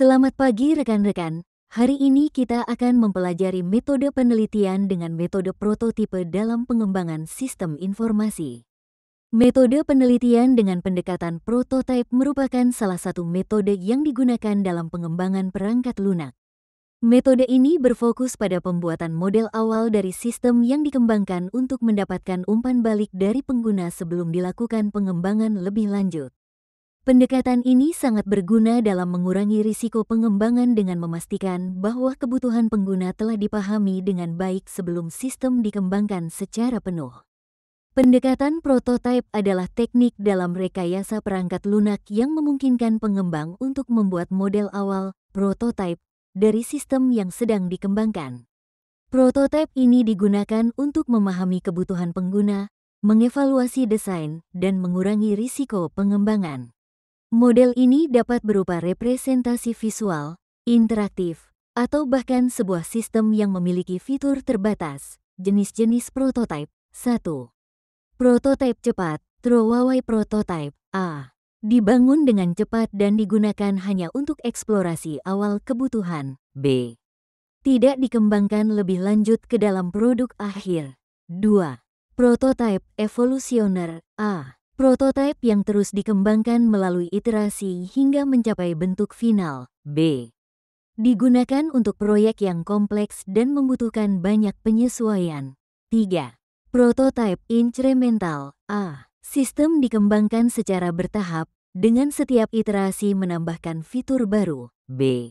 Selamat pagi rekan-rekan. Hari ini kita akan mempelajari metode penelitian dengan metode prototipe dalam pengembangan sistem informasi. Metode penelitian dengan pendekatan prototipe merupakan salah satu metode yang digunakan dalam pengembangan perangkat lunak. Metode ini berfokus pada pembuatan model awal dari sistem yang dikembangkan untuk mendapatkan umpan balik dari pengguna sebelum dilakukan pengembangan lebih lanjut. Pendekatan ini sangat berguna dalam mengurangi risiko pengembangan dengan memastikan bahwa kebutuhan pengguna telah dipahami dengan baik sebelum sistem dikembangkan secara penuh. Pendekatan prototipe adalah teknik dalam rekayasa perangkat lunak yang memungkinkan pengembang untuk membuat model awal, prototipe, dari sistem yang sedang dikembangkan. Prototipe ini digunakan untuk memahami kebutuhan pengguna, mengevaluasi desain, dan mengurangi risiko pengembangan. Model ini dapat berupa representasi visual, interaktif, atau bahkan sebuah sistem yang memiliki fitur terbatas. Jenis-jenis prototipe. 1. Prototipe cepat, throwaway prototype. A. Dibangun dengan cepat dan digunakan hanya untuk eksplorasi awal kebutuhan. B. Tidak dikembangkan lebih lanjut ke dalam produk akhir. 2. Prototipe evolusioner. A. Prototipe yang terus dikembangkan melalui iterasi hingga mencapai bentuk final. B. Digunakan untuk proyek yang kompleks dan membutuhkan banyak penyesuaian. 3. Prototipe incremental. A. Sistem dikembangkan secara bertahap, dengan setiap iterasi menambahkan fitur baru. B.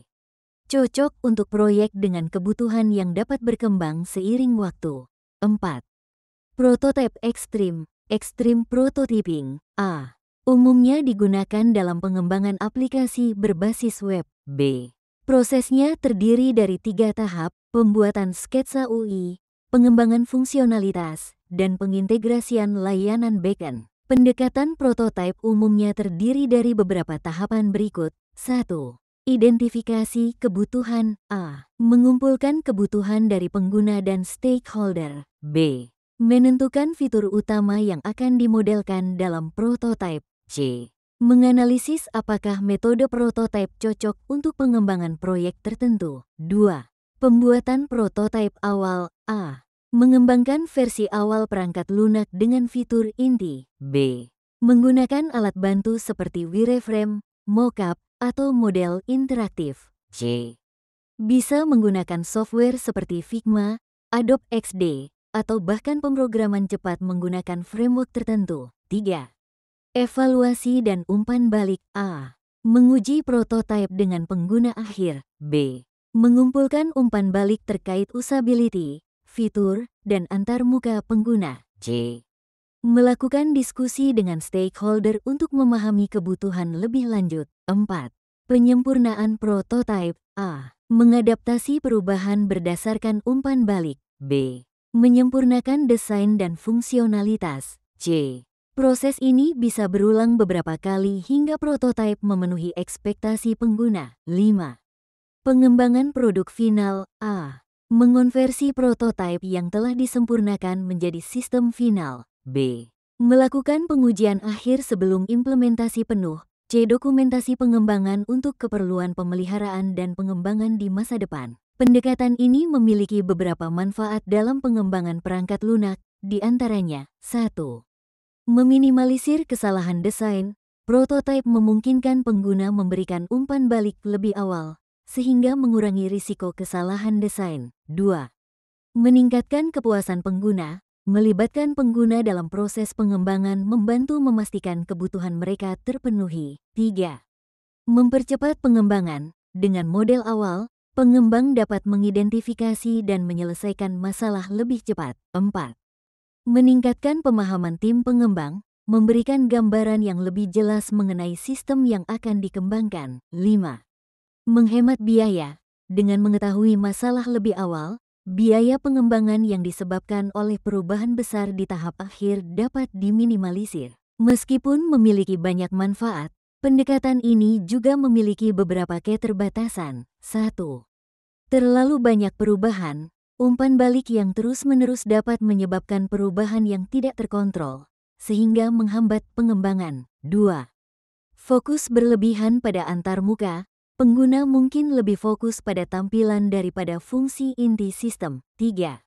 Cocok untuk proyek dengan kebutuhan yang dapat berkembang seiring waktu. 4. Prototipe ekstrim. Extreme prototyping. A. Umumnya digunakan dalam pengembangan aplikasi berbasis web. B. Prosesnya terdiri dari 3 tahap, pembuatan sketsa UI, pengembangan fungsionalitas, dan pengintegrasian layanan backend. Pendekatan prototipe umumnya terdiri dari beberapa tahapan berikut. 1. Identifikasi kebutuhan. A. Mengumpulkan kebutuhan dari pengguna dan stakeholder. B. Menentukan fitur utama yang akan dimodelkan dalam prototipe. C. Menganalisis apakah metode prototipe cocok untuk pengembangan proyek tertentu. 2. Pembuatan prototipe awal. A. Mengembangkan versi awal perangkat lunak dengan fitur inti. B. Menggunakan alat bantu seperti wireframe, mockup, atau model interaktif. C. Bisa menggunakan software seperti Figma, Adobe XD, atau bahkan pemrograman cepat menggunakan framework tertentu. 3. Evaluasi dan umpan balik. A. Menguji prototipe dengan pengguna akhir. B. Mengumpulkan umpan balik terkait usability, fitur, dan antarmuka pengguna. C. Melakukan diskusi dengan stakeholder untuk memahami kebutuhan lebih lanjut. 4. Penyempurnaan prototipe. A. Mengadaptasi perubahan berdasarkan umpan balik. B. Menyempurnakan desain dan fungsionalitas. C. Proses ini bisa berulang beberapa kali hingga prototipe memenuhi ekspektasi pengguna. 5. Pengembangan produk final. A. Mengonversi prototipe yang telah disempurnakan menjadi sistem final. B. Melakukan pengujian akhir sebelum implementasi penuh. C. Dokumentasi pengembangan untuk keperluan pemeliharaan dan pengembangan di masa depan. Pendekatan ini memiliki beberapa manfaat dalam pengembangan perangkat lunak, di antaranya. 1. Meminimalisir kesalahan desain. Prototipe memungkinkan pengguna memberikan umpan balik lebih awal, sehingga mengurangi risiko kesalahan desain. 2. Meningkatkan kepuasan pengguna. Melibatkan pengguna dalam proses pengembangan membantu memastikan kebutuhan mereka terpenuhi. 3. Mempercepat pengembangan. Dengan model awal, pengembang dapat mengidentifikasi dan menyelesaikan masalah lebih cepat. 4. Meningkatkan pemahaman tim pengembang, memberikan gambaran yang lebih jelas mengenai sistem yang akan dikembangkan. 5. Menghemat biaya. Dengan mengetahui masalah lebih awal, biaya pengembangan yang disebabkan oleh perubahan besar di tahap akhir dapat diminimalisir. Meskipun memiliki banyak manfaat, pendekatan ini juga memiliki beberapa keterbatasan. 1. Terlalu banyak perubahan. Umpan balik yang terus-menerus dapat menyebabkan perubahan yang tidak terkontrol, sehingga menghambat pengembangan. 2. Fokus berlebihan pada antarmuka. pengguna mungkin lebih fokus pada tampilan daripada fungsi inti sistem. 3.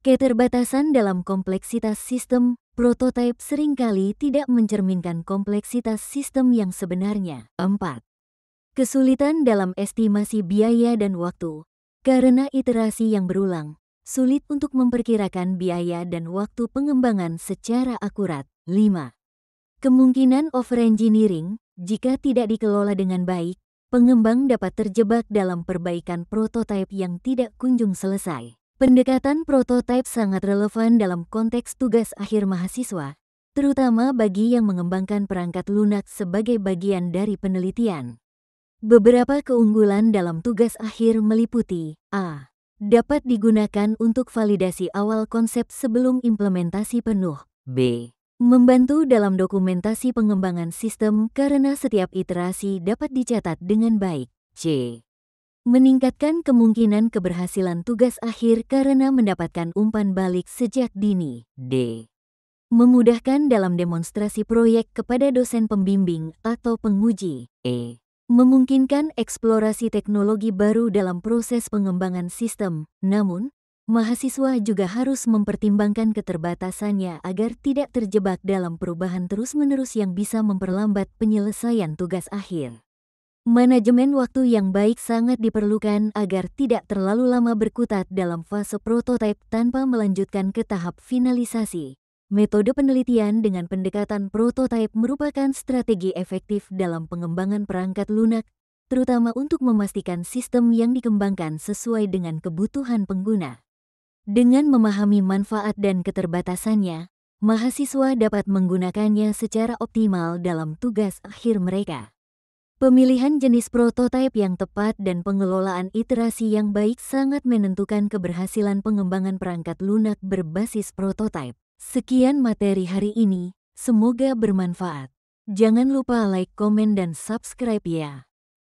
Keterbatasan dalam kompleksitas sistem, prototipe seringkali tidak mencerminkan kompleksitas sistem yang sebenarnya. 4. Kesulitan dalam estimasi biaya dan waktu. Karena iterasi yang berulang, sulit untuk memperkirakan biaya dan waktu pengembangan secara akurat. 5. Kemungkinan overengineering, jika tidak dikelola dengan baik, pengembang dapat terjebak dalam perbaikan prototipe yang tidak kunjung selesai. Pendekatan prototipe sangat relevan dalam konteks tugas akhir mahasiswa, terutama bagi yang mengembangkan perangkat lunak sebagai bagian dari penelitian. Beberapa keunggulan dalam tugas akhir meliputi: A. Dapat digunakan untuk validasi awal konsep sebelum implementasi penuh. B. Membantu dalam dokumentasi pengembangan sistem karena setiap iterasi dapat dicatat dengan baik. C. Meningkatkan kemungkinan keberhasilan tugas akhir karena mendapatkan umpan balik sejak dini. D. Memudahkan dalam demonstrasi proyek kepada dosen pembimbing atau penguji. E. Memungkinkan eksplorasi teknologi baru dalam proses pengembangan sistem. Namun, mahasiswa juga harus mempertimbangkan keterbatasannya agar tidak terjebak dalam perubahan terus-menerus yang bisa memperlambat penyelesaian tugas akhir. Manajemen waktu yang baik sangat diperlukan agar tidak terlalu lama berkutat dalam fase prototipe tanpa melanjutkan ke tahap finalisasi. Metode penelitian dengan pendekatan prototipe merupakan strategi efektif dalam pengembangan perangkat lunak, terutama untuk memastikan sistem yang dikembangkan sesuai dengan kebutuhan pengguna. Dengan memahami manfaat dan keterbatasannya, mahasiswa dapat menggunakannya secara optimal dalam tugas akhir mereka. Pemilihan jenis prototipe yang tepat dan pengelolaan iterasi yang baik sangat menentukan keberhasilan pengembangan perangkat lunak berbasis prototipe. Sekian materi hari ini, semoga bermanfaat. Jangan lupa like, komen, dan subscribe ya.